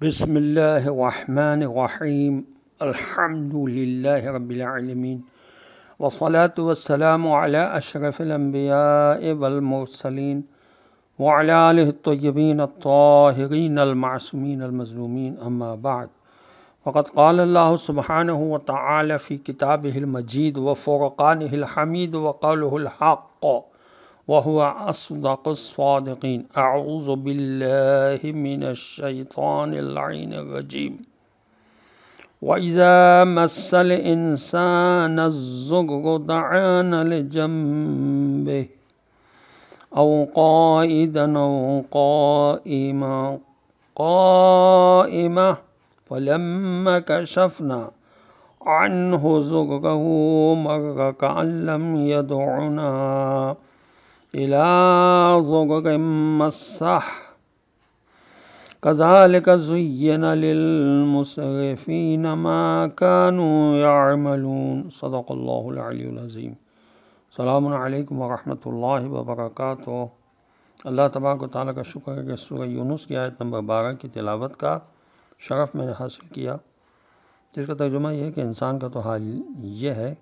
بسم اللہ الرحمن الرحیم الحمد للہ رب العالمین والصلاة والسلام علی اشرف الانبیاء والمرسلین وعلی آلہ الطیبین الطاہرین المعصومین المظلومین اما بعد فقد قال اللہ سبحانہ وتعالی فی کتابہ المجید وفرقانہ الحمید وقولہ الحق وهو أصدق الصادقين. أعوذ بالله من الشيطان اللعين الرجيم. وإذا مس الإنسان الضر دعانا لجنبه أو قائدا أو قائمة فلما كشفنا عنه ضره مر كأن لم يدعنا إلى ضرر مسه كذلك زين للمسرفين ما كانوا يعملون. صدق اللہ العلی العظیم. السلام علیکم ورحمۃ اللہ وبرکاتہ. اللہ تبارک و تعالیٰ کا شکر ہے کہ سورہ یونس کی آیت نمبر 12 کی تلاوت کا شرف میں نے حاصل کیا، جس کا ترجمہ یہ ہے کہ انسان کا تو حال یہ ہے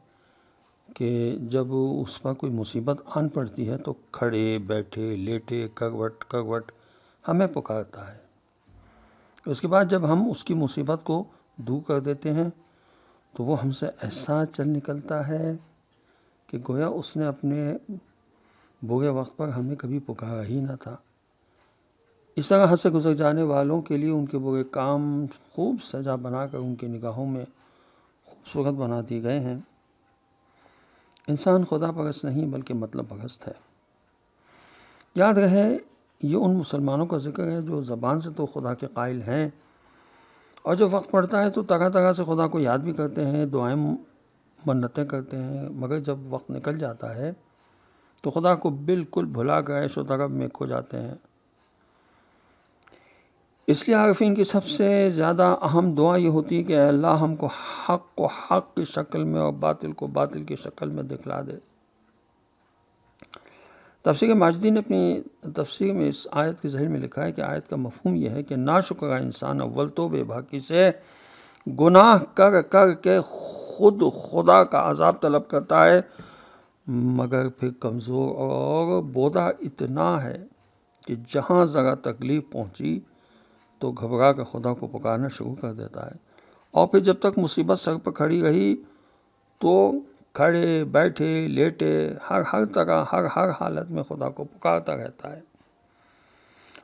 کہ جب اس پر کوئی مصیبت آن پڑتی ہے تو کھڑے بیٹھے لیٹے کروٹ ہمیں پکارتا ہے. اس کے بعد جب ہم اس کی مصیبت کو دور کر دیتے ہیں تو وہ ہم سے ایسا چل نکلتا ہے کہ گویا اس نے اپنے برے وقت پر ہمیں کبھی پکارا ہی نہ تھا. اس طرح حد سے گزر جانے والوں کے لیے ان کے برے کام خوب سجا بنا کر ان کی نگاہوں میں خوبصورت بنا دیے گئے ہیں. انسان خدا پرست نہیں بلکہ مطلب پرست ہے. یاد رہے یہ ان مسلمانوں کا ذکر ہے جو زبان سے تو خدا کے قائل ہیں اور جو وقت پڑتا ہے تو طرح طرح سے خدا کو یاد بھی کرتے ہیں، دعائیں منتیں کرتے ہیں، مگر جب وقت نکل جاتا ہے تو خدا کو بالکل بھلا کر عیش و طرب میں کھو جاتے ہیں. اس لیے عارفین کی سب سے زیادہ اہم دعا یہ ہوتی ہے کہ اے اللہ ہم کو حق کی شکل میں اور باطل کو باطل کی شکل میں دکھلا دے. تفسیر ماجدی نے اپنی تفسیر میں اس آیت کے ذیل میں لکھا ہے کہ آیت کا مفہوم یہ ہے کہ ناشکرا انسان اول تو بے باکی سے گناہ کر کر کے خود خدا کا عذاب طلب کرتا ہے، مگر پھر کمزور اور بودا اتنا ہے کہ جہاں ذرا تکلیف پہنچی تو گھبرا کر خدا کو پکارنا شروع کر دیتا ہے، اور پھر جب تک مصیبت سر پر کھڑی رہی تو کھڑے بیٹھے لیٹے ہر طرح ہر حالت میں خدا کو پکارتا رہتا ہے.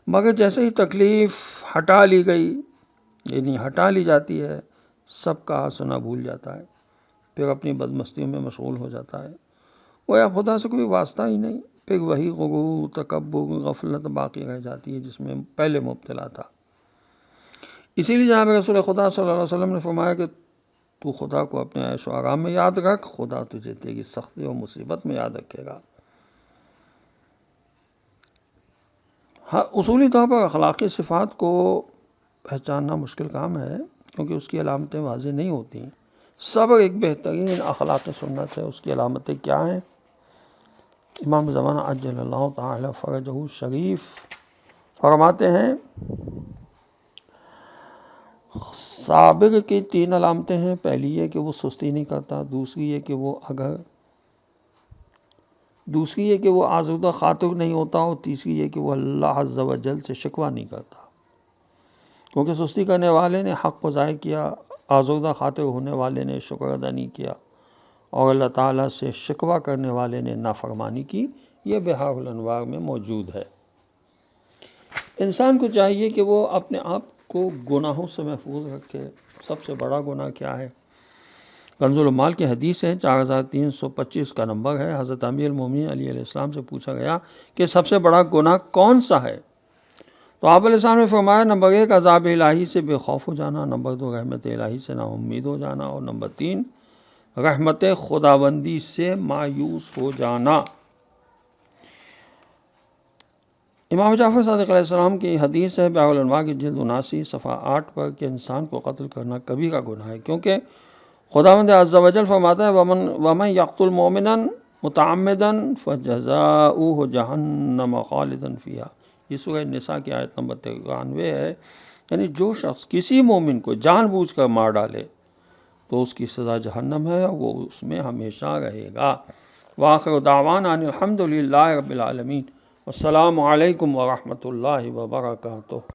مگر جیسے ہی تکلیف ہٹا لی گئی یعنی ہٹا لی جاتی ہے، سب کہا سنا بھول جاتا ہے، پھر اپنی بدمستیوں میں مشغول ہو جاتا ہے. گویا خدا سے کوئی واسطہ ہی نہیں. پھر وہی غرور تکبر غفلت باقی رہ جاتی ہے جس میں پہلے مبتلا تھا. اسی لیے جناب رسول خدا صلی اللہ علیہ وسلم نے فرمایا کہ تو خدا کو اپنے عیش و آرام میں یاد رکھ، خدا تجھے تیری سختی اور مصیبت میں یاد رکھے گا. اصولی طور پر اخلاقی صفات کو پہچاننا مشکل کام ہے کیونکہ اس کی علامتیں واضح نہیں ہوتی. صبر ایک بہترین اخلاقی سنت ہے. اس کی علامتیں کیا ہیں؟ امام زمانہ عجل اللہ تعالی فرجہ شریف فرماتے ہیں صابر کی 3 علامتیں ہیں. پہلی یہ کہ وہ سستی نہیں کرتا، دوسری یہ کہ وہ آزردہ خاطر نہیں ہوتا، اور تیسری یہ کہ وہ اللہ عز و جل سے شکوہ نہیں کرتا. کیونکہ سستی کرنے والے نے حق کو ضائع کیا، آزردہ خاطر ہونے والے نے شکر ادا نہیں کیا، اور اللہ تعالیٰ سے شکوہ کرنے والے نے نافرمانی کی. یہ بحار الانوار میں موجود ہے. انسان کو چاہیے کہ وہ اپنے آپ کو گناہوں سے محفوظ رکھے. سب سے بڑا گناہ کیا ہے؟ کنز المال کی حدیث ہے، 4325 کا نمبر ہے. حضرت امیر المومنین علیہ السلام سے پوچھا گیا کہ سب سے بڑا گناہ کون سا ہے؟ تو آپ علیہ السلام نے فرمایا نمبر 1 عذاب الہی سے بے خوف ہو جانا، نمبر 2 رحمت الہی سے نا امید ہو جانا، اور نمبر 3 رحمت خداوندی سے مایوس ہو جانا. امام جعفر صادق علیہ السلام کی حدیث ہے بحار الانوار کی جلد 79 صفحہ 8 پر کہ انسان کو قتل کرنا کبھی کا گناہ ہے، کیونکہ خداوند عز و جل فرماتا ہے وَمَن يَقْتُلْ مُؤْمِنًا مُتَعَمِّدًا فَجَزَاؤُهُ جَهَنَّمَ خَالِدًا فِيهَا. یہ سورہ نساء کی آیت نمبر 93 ہے یعنی جو شخص کسی مومن کو جان بوجھ کر مار ڈالے تو اس کی سزا جہنم ہے، وہ اس میں ہمیشہ رہے گا۔ وآخر دعوانا ان الحمد للہ رب العالمین۔ السلام علیکم ورحمۃ اللہ وبرکاتہ۔